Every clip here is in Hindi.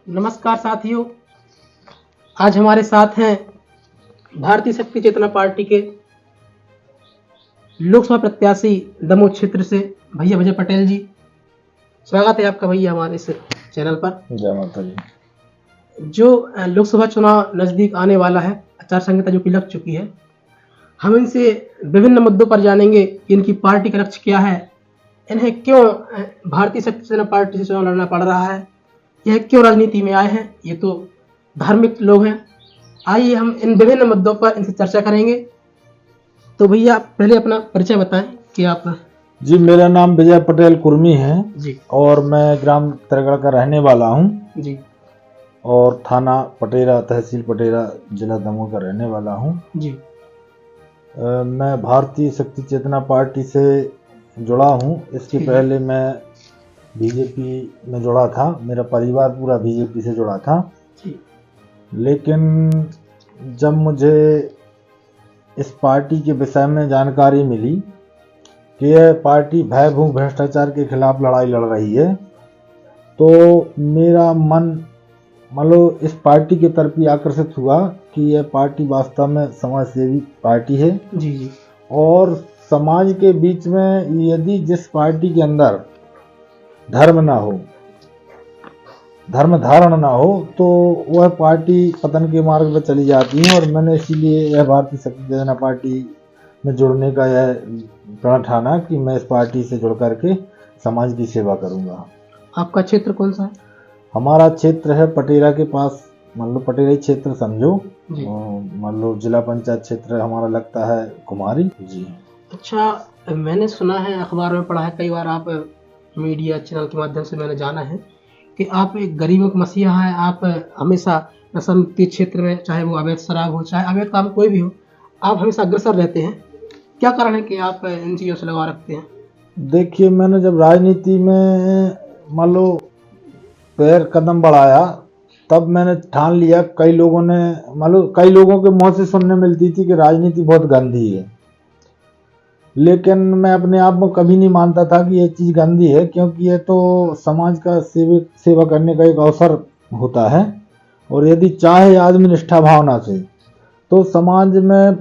नमस्कार साथियों, आज हमारे साथ हैं भारतीय शक्ति चेतना पार्टी के लोकसभा प्रत्याशी दमोह क्षेत्र से भैया विजय पटेल जी। स्वागत है आपका भैया हमारे इस चैनल पर। जय माता जी। जो लोकसभा चुनाव नज़दीक आने वाला है, आचार संहिता जो कि लग चुकी है, हम इनसे विभिन्न मुद्दों पर जानेंगे कि इनकी पार्टी का लक्ष्य क्या है, इन्हें क्यों भारतीय शक्ति चेतना पार्टी से चुनाव लड़ना पड़ रहा है, यह क्यों राजनीति में आए हैं। ये तो धार्मिक लोग हैं। आइए हम इन विभिन्न मुद्दों पर इनसे चर्चा करेंगे। तो भैया पहले अपना परिचय बताएं कि आप। जी, मेरा नाम विजय पटेल कुर्मी है जी और मैं ग्राम तरगढ़ का रहने वाला हूं जी और थाना पटेरा, तहसील पटेरा, जिला दमोह का रहने वाला हूं। जी मैं भारतीय शक्ति चेतना पार्टी से जुड़ा हूं। इसके पहले मैं बीजेपी में जुड़ा था। मेरा परिवार पूरा बीजेपी से जुड़ा था। जी लेकिन जब मुझे इस पार्टी के विषय में जानकारी मिली कि यह पार्टी भय भूख भ्रष्टाचार के खिलाफ लड़ाई लड़ रही है, तो मेरा मन इस पार्टी की तरफ ही आकर्षित हुआ कि यह पार्टी वास्तव में समाज सेवी पार्टी है। जी जी और समाज के बीच में यदि जिस पार्टी के अंदर धर्म ना हो, धर्म धारण ना हो, तो वह पार्टी पतन के मार्ग पर चली जाती है। और मैंने इसीलिए यह भारतीय शक्ति चेतना पार्टी में जुड़ने का यह प्रण ठाना कि मैं इस पार्टी से जुड़ करके समाज की सेवा करूंगा। आपका क्षेत्र कौन सा है? हमारा क्षेत्र है पटेरा के पास, पटेरा ही क्षेत्र समझो। जी जिला पंचायत क्षेत्र हमारा लगता है कुमारी जी। अच्छा, मैंने सुना है, अखबार में पढ़ा है, कई बार आप मीडिया चैनल के माध्यम से मैंने जाना है कि आप एक गरीबों का मसीहा है। आप हमेशा नशा मुक्ति क्षेत्र में, चाहे वो अवैध शराब हो, चाहे अवैध काम कोई भी हो, आप हमेशा अग्रसर रहते हैं। क्या कारण है कि आप इन चीज़ों से लगाव रखते हैं? देखिए, मैंने जब राजनीति में पैर कदम बढ़ाया, तब मैंने ठान लिया। कई लोगों के मुंह से सुनने मिलती थी कि राजनीति बहुत गंदी है, लेकिन मैं अपने आप में कभी नहीं मानता था कि ये चीज़ गंदी है, क्योंकि ये तो समाज का सेवा करने का एक अवसर होता है। और यदि चाहे आदमी निष्ठा भावना से, तो समाज में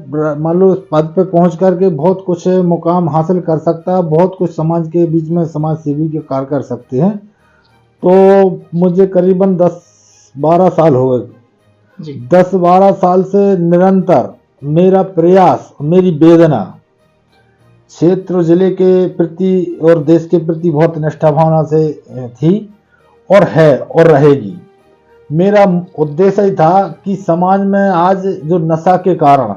पद पे पहुंच करके बहुत कुछ मुकाम हासिल कर सकता है, बहुत कुछ समाज के बीच में समाज सेवी के कार्य कर सकते हैं। तो मुझे करीबन 10-12 साल हो गए। 10-12 साल से निरंतर मेरा प्रयास, मेरी वेदना क्षेत्र जिले के प्रति और देश के प्रति बहुत निष्ठा भावना से थी और है और रहेगी। मेरा उद्देश्य ही था कि समाज में आज जो नशा के कारण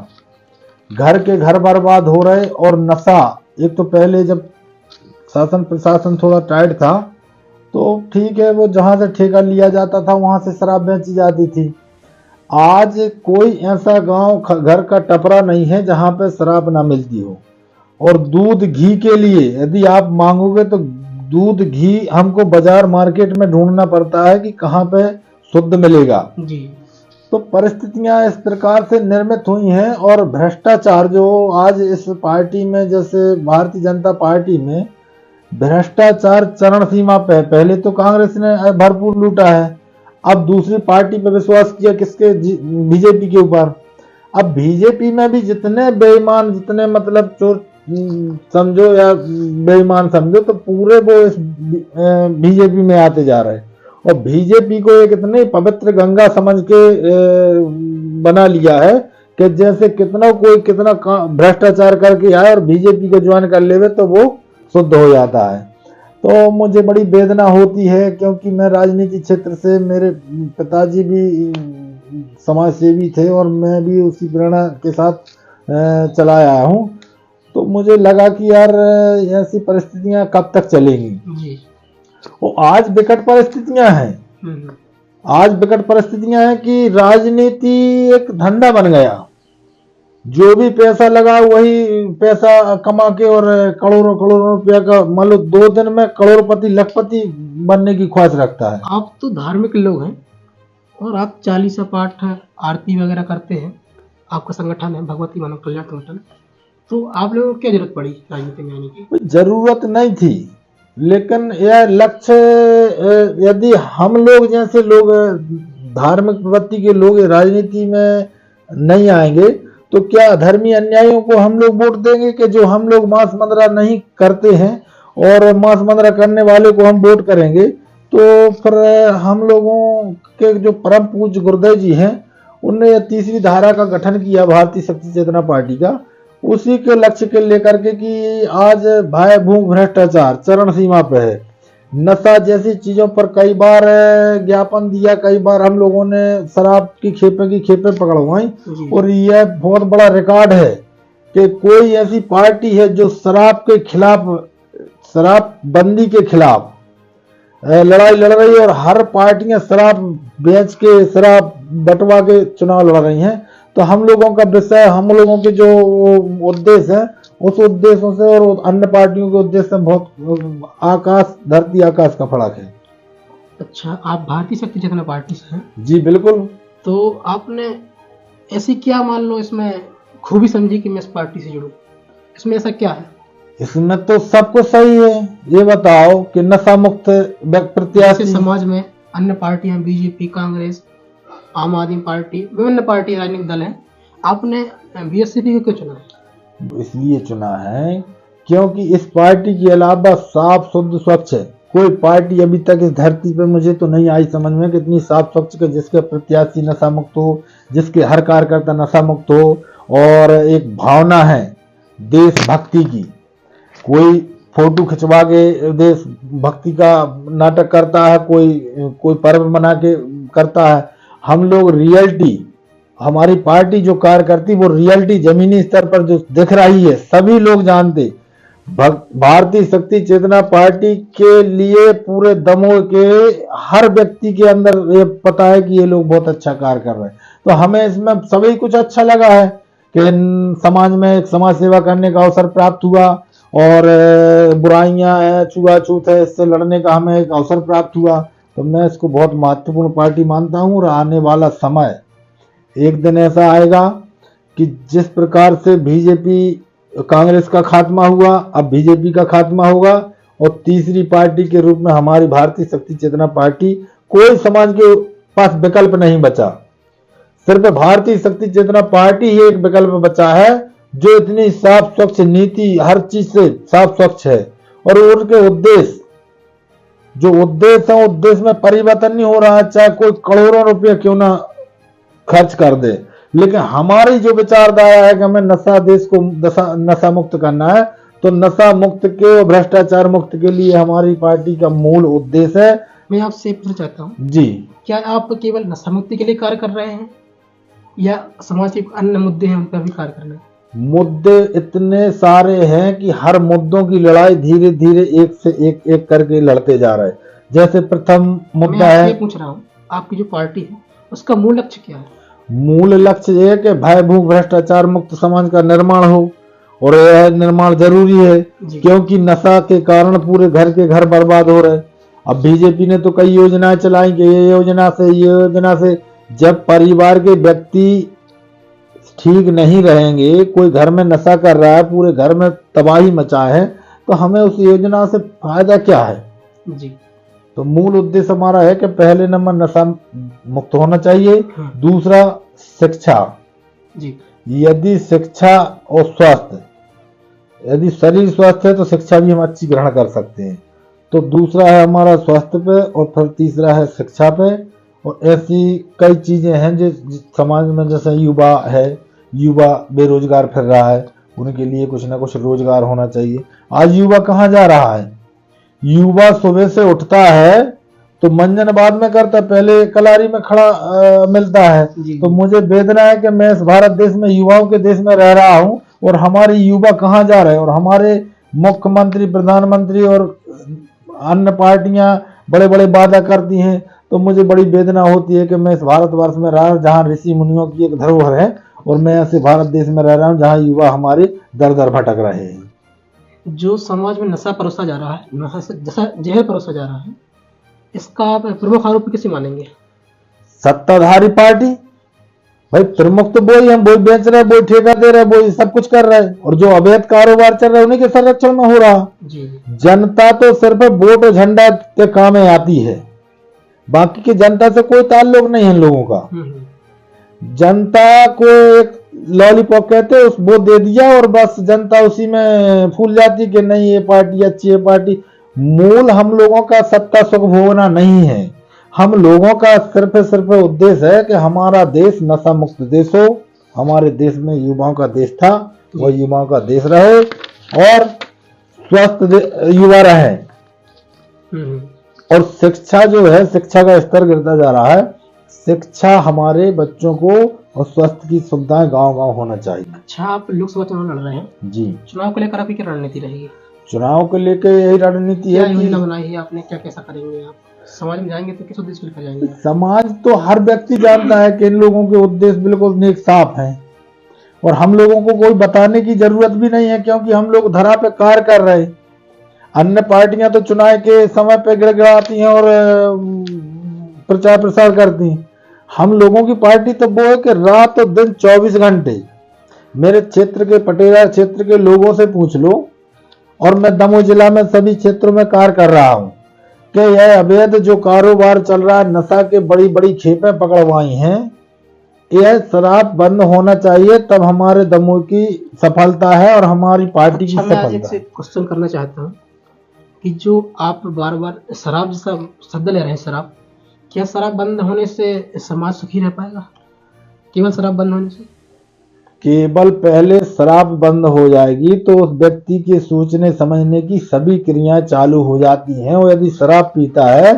घर के घर बर्बाद हो रहे, और नशा, एक तो पहले जब शासन प्रशासन थोड़ा टाइट था तो ठीक है, वो जहाँ से ठेका लिया जाता था वहाँ से शराब बेची जाती थी। आज कोई ऐसा गांव घर का टपरा नहीं है जहाँ पे शराब ना मिलती हो। और दूध घी के लिए यदि आप मांगोगे तो दूध घी हमको बाजार मार्केट में ढूंढना पड़ता है कि कहाँ पे शुद्ध मिलेगा जी। तो परिस्थितियां इस प्रकार से निर्मित हुई हैं। और भ्रष्टाचार जो आज इस पार्टी में, जैसे भारतीय जनता पार्टी में भ्रष्टाचार चरण सीमा पे, पहले तो कांग्रेस ने भरपूर लूटा है, अब दूसरी पार्टी पे विश्वास किया, किसके, बीजेपी के ऊपर। अब बीजेपी में भी जितने बेईमान, जितने चोर समझो या बेईमान समझो, तो पूरे वो इस बीजेपी में आते जा रहे हैं। और बीजेपी को एक इतनी पवित्र गंगा समझ के बना लिया है कि जैसे कितना भ्रष्टाचार करके आए और बीजेपी को ज्वाइन कर लेवे तो वो शुद्ध हो जाता है। तो मुझे बड़ी वेदना होती है, क्योंकि मैं राजनीति क्षेत्र से, मेरे पिताजी भी समाज सेवी थे और मैं भी उसी प्रेरणा के साथ चला आया हूँ। तो मुझे लगा कि यार ऐसी परिस्थितियां कब तक चलेंगी जी। वो आज विकट परिस्थितियां हैं। आज विकट परिस्थितियां हैं कि राजनीति एक धंधा बन गया। जो भी पैसा लगा वही पैसा कमा के और करोड़ों करोड़ों रुपया का 2 दिन में करोड़पति लखपति बनने की ख्वाहिश रखता है। आप तो धार्मिक लोग हैं और आप चालीसा पाठ, आरती वगैरह करते हैं। आपका संगठन है भगवती मानव कल्याण संगठन। तो आप लोगों को क्या जरूरत पड़ी राजनीति में आने की? जरूरत नहीं थी। लेकिन यह लक्ष्य यदि हम लोग जैसे लोग धार्मिक प्रवृत्ति के लोग राजनीति में नहीं आएंगे तो क्या अधर्मी अन्यायियों को हम लोग वोट देंगे कि जो हम लोग मांस मदिरा नहीं करते हैं और मांस मदिरा करने वाले को हम वोट करेंगे? तो फिर हम लोगों के जो परम पूज्य गुरुदेव जी हैं उनने तीसरी धारा का गठन किया भारतीय शक्ति चेतना पार्टी का, उसी के लक्ष्य के लेकर के कि आज भय भूख भ्रष्टाचार चरण सीमा पे है। नशा जैसी चीजों पर कई बार ज्ञापन दिया, कई बार हम लोगों ने शराब की खेपे पकड़वाई और यह बहुत बड़ा रिकॉर्ड है कि कोई ऐसी पार्टी है जो शराब के खिलाफ, शराब बंदी के खिलाफ लड़ाई लड़ रही है और हर पार्टियां शराब बेच के, शराब बंटवा के चुनाव लड़ रही हैं। तो हम लोगों का विषय, हम लोगों के जो उद्देश्य है उस उद्देश्यों से और अन्य पार्टियों के उद्देश्य से बहुत आकाश धरती आकाश का फर्क है। अच्छा, आप भारतीय शक्ति चेतना पार्टी से हैं? जी बिल्कुल। तो आपने ऐसी क्या मान लो इसमें खूबी समझी कि मैं इस पार्टी से जुड़ूं? इसमें ऐसा क्या है? इसमें तो सब कुछ सही है। ये बताओ कि नशा मुक्त प्रत्याशी समाज में अन्य पार्टियां बीजेपी, कांग्रेस, आम आदमी पार्टी, विभिन्न पार्टी राजनीतिक दल हैं, आपने बीएसपी को क्यों चुना? इसलिए चुना है क्योंकि इस पार्टी के अलावा साफ शुद्ध स्वच्छ है कोई पार्टी अभी तक इस धरती पर मुझे तो नहीं आई समझ में कितनी साफ स्वच्छ के जिसके प्रत्याशी नशा मुक्त हो, जिसके हर कार्यकर्ता नशा मुक्त हो और एक भावना है देशभक्ति की। कोई फोटो खिंचवा के देश भक्ति का नाटक करता है, कोई पर्व मना के करता है। हम लोग रियलिटी, हमारी पार्टी जो कार्य करती वो रियलिटी जमीनी स्तर पर जो दिख रही है सभी लोग जानते। भारतीय शक्ति चेतना पार्टी के लिए पूरे दमोह के हर व्यक्ति के अंदर ये पता है कि ये लोग बहुत अच्छा कार्य कर रहे हैं। तो हमें इसमें सभी कुछ अच्छा लगा है कि समाज में एक समाज सेवा करने का अवसर प्राप्त हुआ और बुराइयां है, छुआछूत है, इससे लड़ने का हमें एक अवसर प्राप्त हुआ। तो मैं इसको बहुत महत्वपूर्ण पार्टी मानता हूं और आने वाला समय एक दिन ऐसा आएगा कि जिस प्रकार से बीजेपी कांग्रेस का खात्मा हुआ, अब बीजेपी का खात्मा होगा और तीसरी पार्टी के रूप में हमारी भारतीय शक्ति चेतना पार्टी, कोई समाज के पास विकल्प नहीं बचा, सिर्फ भारतीय शक्ति चेतना पार्टी ही एक विकल्प बचा है जो इतनी साफ स्वच्छ नीति हर चीज से साफ स्वच्छ है और उनके उद्देश्य जो उद्देश्य है उद्देश्य में परिवर्तन नहीं हो रहा है, चाहे कोई करोड़ों रुपये क्यों ना खर्च कर दे। लेकिन हमारी जो विचारधारा है कि हमें देश को नशा मुक्त करना है, तो नशा मुक्त के और भ्रष्टाचार मुक्त के लिए हमारी पार्टी का मूल उद्देश्य है। मैं आपसे पूछना चाहता हूँ जी, क्या आप केवल नशा मुक्ति के लिए कार्य कर रहे हैं या समाज के अन्य मुद्दे हैं उन पर भी कार्य करना है? मुद्दे इतने सारे हैं कि हर मुद्दों की लड़ाई धीरे धीरे एक से एक करके लड़ते जा रहे हैं। जैसे प्रथम मुद्दा है, मैं पूछ रहा हूँ आपकी जो पार्टी है उसका मूल लक्ष्य क्या है? मूल लक्ष्य ये है कि भय भूख भ्रष्टाचार मुक्त समाज का निर्माण हो और यह निर्माण जरूरी है क्योंकि नशा के कारण पूरे घर के घर बर्बाद हो रहे। अब बीजेपी ने तो कई योजनाएं चलाई कि ये योजना से जब परिवार के व्यक्ति ठीक नहीं रहेंगे, कोई घर में नशा कर रहा है, पूरे घर में तबाही मचा है, तो हमें उस योजना से फायदा क्या है जी। तो मूल उद्देश्य हमारा है कि पहले नंबर नशा मुक्त होना चाहिए, दूसरा शिक्षा जी। यदि शिक्षा और स्वास्थ्य, यदि शरीर स्वस्थ है तो शिक्षा भी हम अच्छी ग्रहण कर सकते हैं। तो दूसरा है हमारा स्वास्थ्य पे और फिर तीसरा है शिक्षा पे। और ऐसी कई चीजें हैं जो समाज में, जैसे युवा बेरोजगार फिर रहा है, उनके लिए कुछ ना कुछ रोजगार होना चाहिए। आज युवा कहाँ जा रहा है? युवा सुबह से उठता है तो मंजन बाद में करता, पहले कलारी में खड़ा मिलता है। तो मुझे वेदना है कि मैं इस भारत देश में युवाओं के देश में रह रहा हूं और हमारे युवा कहाँ जा रहे हैं। और हमारे मुख्यमंत्री, प्रधानमंत्री और अन्य पार्टियां बड़े बड़े वादा करती हैं, तो मुझे बड़ी वेदना होती है कि मैं इस भारतवर्ष में रह रहा हूँ जहाँ ऋषि मुनियों की एक धरोहर है और मैं ऐसे भारत देश में रह रहा हूँ जहाँ युवा हमारे दर दर भटक रहे हैं। जो समाज में नशा परोसा जा रहा है, नशा से जहर परोसा जा रहा है, इसका आप प्रमुख आरोपी किसे मानेंगे? सत्ताधारी पार्टी, भाई प्रमुख तो वही, हम वही बेच रहे हैं, वही ठेका दे रहे हैं, वही सब कुछ कर रहे हैं, और जो अवैध कारोबार चल रहा है उन्हीं के संरक्षण में हो रहा। जी जनता तो सिर्फ वोट और झंडा के काम में आती है, बाकी की जनता से कोई ताल्लुक नहीं है इन लोगों का। जनता को एक लॉलीपॉप कहते हैं, उस वो दे दिया और बस जनता उसी में फूल जाती कि नहीं ये पार्टी अच्छी है पार्टी। मूल हम लोगों का सत्ता सुख भोगना नहीं है, हम लोगों का सिर्फ उद्देश्य है कि हमारा देश नशा मुक्त देश हो, हमारे देश में युवाओं का देश था, वो युवाओं का देश रहे और स्वस्थ युवा रहे। और शिक्षा जो है, शिक्षा का स्तर गिरता जा रहा है, शिक्षा हमारे बच्चों को और स्वास्थ्य की सुविधाएं गांव-गांव होना चाहिए। अच्छा, आप लोकसभा चुनाव लड़ रहे हैं जी, चुनाव को लेकर आपकी क्या रणनीति रहेगी? चुनाव को लेकर यही रणनीति क्या है योजना कि बनाई है आपने, क्या कैसा करेंगे आप? समाज में जाएंगे तो किस उद्देश्य को लेकर जाएंगे? समाज तो हर व्यक्ति जानता है कि इन लोगों के उद्देश्य बिल्कुल नेक साफ हैं और हम लोगों को कोई बताने की जरूरत भी नहीं है, क्योंकि हम लोग धरा पे कार्य कर रहे हैं। अन्य पार्टियां तो चुनाव के समय पे गिड़गिड़ाती हैं और प्रचार प्रसार करती हैं। हम लोगों की पार्टी तो वो है कि रात और दिन 24 घंटे, मेरे क्षेत्र के पटेरा क्षेत्र के लोगों से पूछ लो, और मैं दमोह जिला में सभी क्षेत्रों में कार्य कर रहा हूं कि यह अवैध जो कारोबार चल रहा है, नशा के बड़ी बड़ी खेपें पकड़वाई हैं, यह शराब बंद होना चाहिए, तब हमारे दमोह की सफलता है और हमारी पार्टी की मैं आज एक सफलता से है। क्वेश्चन करना चाहता हूँ कि जो आप बार बार शराब जैसा शब्द ले रहे हैं, शराब, क्या शराब बंद होने से समाज सुखी रह पाएगा? केवल शराब बंद होने से? केवल पहले शराब बंद हो जाएगी तो उस व्यक्ति के सोचने समझने की सभी क्रियाएं चालू हो जाती हैं। और यदि शराब पीता है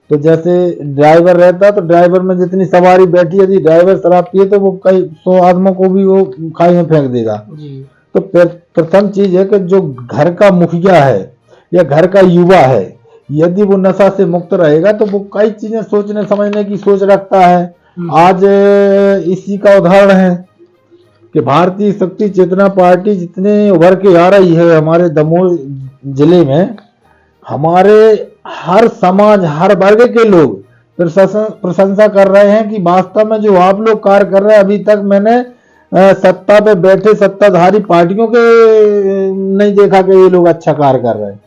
तो जैसे ड्राइवर रहता है, तो ड्राइवर में जितनी सवारी बैठी, यदि ड्राइवर शराब पिए तो वो कई 100 आदमियों को भी वो खाई में फेंक देगा। तो प्रथम चीज है कि जो घर का मुखिया है या घर का युवा है, यदि वो नशा से मुक्त रहेगा तो वो कई चीजें सोचने समझने की सोच रखता है। आज इसी का उदाहरण है कि भारतीय शक्ति चेतना पार्टी जितने उभर के आ रही है हमारे दमोह जिले में, हमारे हर समाज हर वर्ग के लोग प्रशंसा कर रहे हैं कि वास्तव में जो आप लोग कार्य कर रहे हैं, अभी तक मैंने सत्ता पे बैठे सत्ताधारी पार्टियों के नहीं देखा कि ये लोग अच्छा कार्य कर रहे हैं।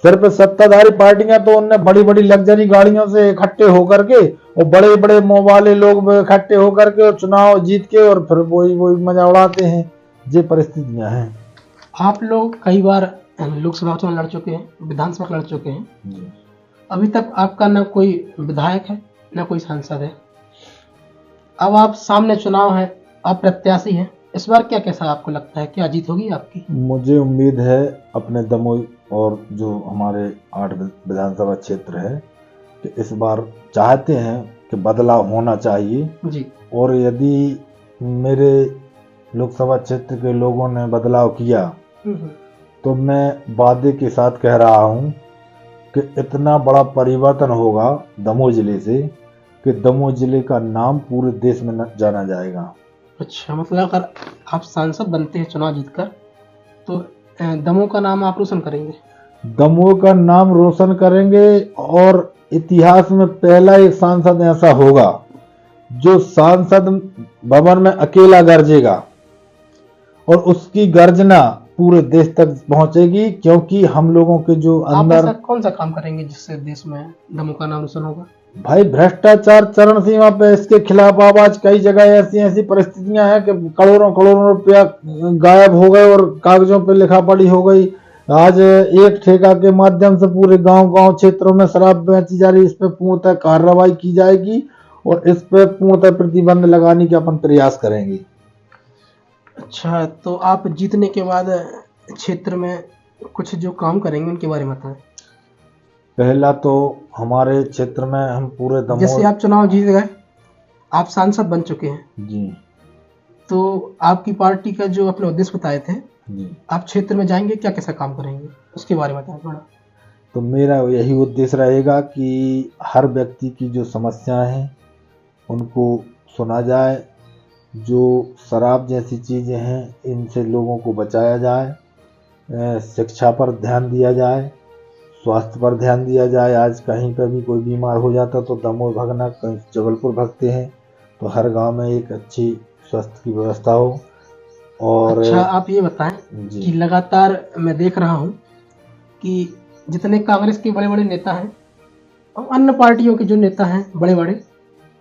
सिर्फ सत्ताधारी पार्टियां तो उनने बड़ी बड़ी लग्जरी गाड़ियों से इकट्ठे होकर के और बड़े बड़े मुंह वाले लोग इकट्ठे होकर के और चुनाव जीत के और फिर वही मजा उड़ाते हैं। ये परिस्थितियां हैं। आप लोग कई बार लोकसभा चुनाव लड़ चुके हैं, विधानसभा लड़ चुके हैं, अभी तक आपका न कोई विधायक है न कोई सांसद है। अब आप सामने चुनाव है, आप प्रत्याशी हैं, इस बार क्या कैसा आपको लगता है, क्या जीत होगी आपकी? मुझे उम्मीद है अपने दमोह और जो हमारे 8 विधानसभा क्षेत्र है कि इस बार चाहते हैं कि बदलाव होना चाहिए जी। और यदि मेरे लोकसभा क्षेत्र के लोगों ने बदलाव किया तो मैं वादे के साथ कह रहा हूं कि इतना बड़ा परिवर्तन होगा दमोह जिले से कि दमोह जिले का नाम पूरे देश में जाना जाएगा। अच्छा, मतलब अगर आप सांसद बनते हैं चुनाव जीतकर तो दमोह का नाम आप रोशन करेंगे? दमोह का नाम रोशन करेंगे और इतिहास में पहला एक सांसद ऐसा होगा जो सांसद भवन में अकेला गरजेगा और उसकी गर्जना पूरे देश तक पहुंचेगी, क्योंकि हम लोगों के जो अंदर। आप ऐसा कौन सा काम करेंगे जिससे देश में दमोह का नाम रोशन होगा? भाई भ्रष्टाचार चरण सीमा पे, इसके खिलाफ आवाज कई जगह ऐसी परिस्थितियां हैं कि करोड़ों रुपया गायब हो गए और कागजों पे लिखा पड़ी हो गई। आज एक ठेका के माध्यम से पूरे गांव क्षेत्रों में शराब बेची जा रही, इस पे पूर्णतः कार्रवाई की जाएगी और इस पे पूर्णतः प्रतिबंध लगाने के अपन प्रयास करेंगे। अच्छा, तो आप जीतने के बाद क्षेत्र में कुछ जो काम करेंगे उनके बारे में बताएं। पहला तो हमारे क्षेत्र में हम पूरे दमोह, जैसे आप चुनाव जीत गए, आप सांसद बन चुके हैं जी, तो आपकी पार्टी का जो अपने उद्देश्य बताए थे जी, आप क्षेत्र में जाएंगे, क्या कैसा काम करेंगे उसके बारे में बताएं थोड़ा। तो मेरा यही उद्देश्य रहेगा कि हर व्यक्ति की जो समस्याएं हैं उनको सुना जाए, जो शराब जैसी चीज़ें हैं इनसे लोगों को बचाया जाए, शिक्षा पर ध्यान दिया जाए, स्वास्थ्य पर ध्यान दिया जाए। आज कहीं पर भी कोई बीमार हो जाता तो दमोह भगना, कहीं जबलपुर भगते हैं, तो हर गांव में एक अच्छी स्वास्थ्य की व्यवस्था हो। और अच्छा, आप ये बताएं जी कि लगातार मैं देख रहा हूं कि जितने कांग्रेस के बड़े बड़े नेता हैं और अन्य पार्टियों के जो नेता हैं बड़े बड़े,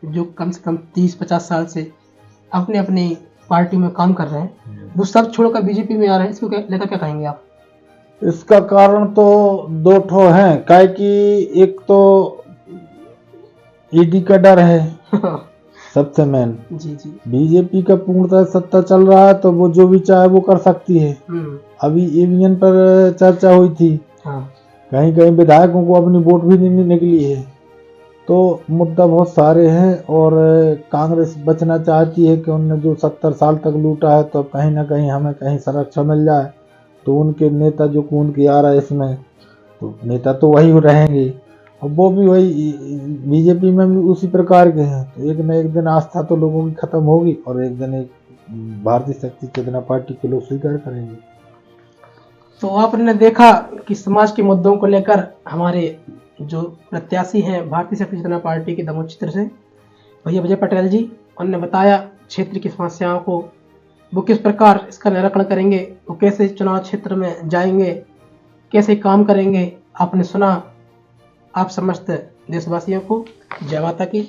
जो कम से कम 30-50 साल से अपने अपनी पार्टी में काम कर रहे हैं, वो सब छोड़कर बीजेपी में आ रहे हैं। इसको लेकर क्या कहेंगे आप? इसका कारण तो दो ठो है, काहे कि एक तो ईडी का डर है सबसे मेन। जी जी। बीजेपी का पूर्णतः सत्ता चल रहा है तो वो जो भी चाहे वो कर सकती है। अभी ईवीएम पर चर्चा हुई थी, हाँ। कहीं कहीं विधायकों को अपनी वोट भी नहीं निकली है। तो मुद्दा बहुत सारे हैं और कांग्रेस बचना चाहती है कि उनने जो 70 साल तक लूटा है तो कहीं ना कहीं हमें कहीं संरक्षण मिल जाए। तो उनके नेता जो कूद के आ रहा है इसमें, तो नेता तो वही रहेंगे और वो भी वही बीजेपी में भी उसी प्रकार के हैं। तो एक न एक दिन आस्था तो लोगों की खत्म होगी और एक दिन एक भारतीय शक्ति चेतना पार्टी के लोग स्वीकार करेंगे। तो आपने देखा कि समाज के मुद्दों को लेकर हमारे जो प्रत्याशी हैं भारतीय शक्ति चेतना पार्टी के दमोह क्षेत्र से भैया विजय पटेल जी, उन्होंने बताया क्षेत्र की समस्याओं को, वो किस प्रकार इसका निराकरण करेंगे, वो कैसे चुनाव क्षेत्र में जाएंगे, कैसे काम करेंगे। आपने सुना। आप समस्त देशवासियों को जय माता की।